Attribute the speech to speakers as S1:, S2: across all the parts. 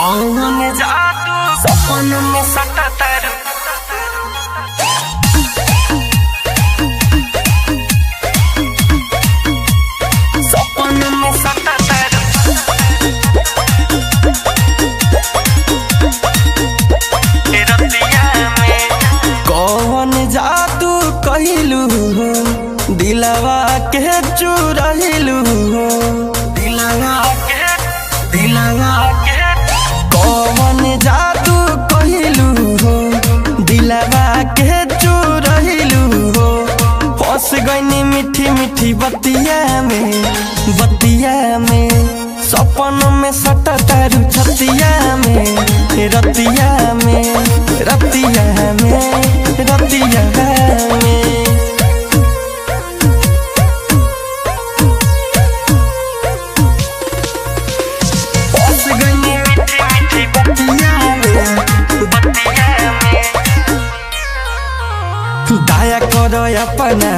S1: कौन जादू सपन में सटा तारू सपन में सटा तारू रतिया में कौन जादू कहलू दिलवा के चुराइलू दिलवा के कौन जादू कहलू दिलवा के चुराइलू फंस गईनी मीठी मीठी बतिया में सपन में सटा तारू छतिया में रतिया में रतिया में रतिया में दया करो अपना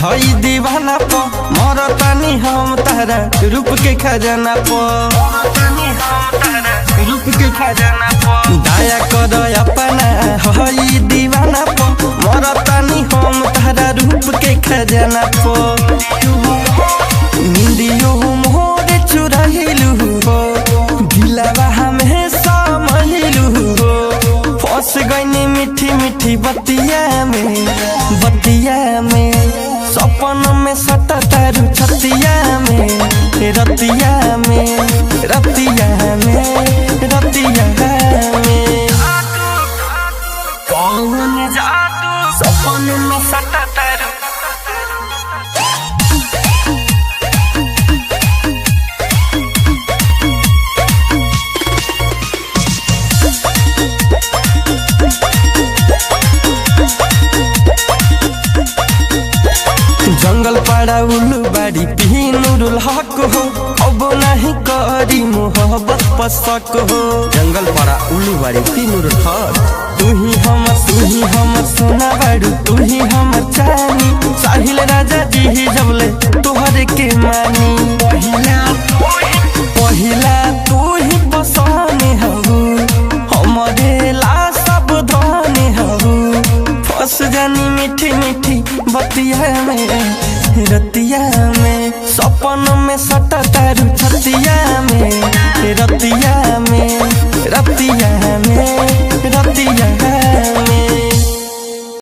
S1: हई दीवाना पो मरतानी हम तारा रूप के खजाना पो दया करो अपना हई दीवाना पो मरतानी हम तारा रूप के खजाना पो निंदियो मोरे चुराइलू हो दिलवा हमेशा महिलू हो फंस गईनी मीठी मीठी बतिया में सपन में सटा तारू छतिया में रतिया में रतिया में रतिया में कौन जादू सपन में सटा तारू जंगल पाड़ा उल्लू बाड़ी पीनुरुल हक हो अब नहीं करी मोहब्बत पसक हो जंगल पाड़ा उल्लू बाड़ी पीनुरुल हक तू ही हमर सोना बाड़ू तू ही हमर चानी साहिल राजा जी जबले तोहरे के मानी पहिला तू ही पसंद हबू हमरे ला सब धनी हबू फंस जानी मीठी मीठी बतिया में रतिया में सपन में सटा तारू छतिया में रतिया में रतिया में रतिया में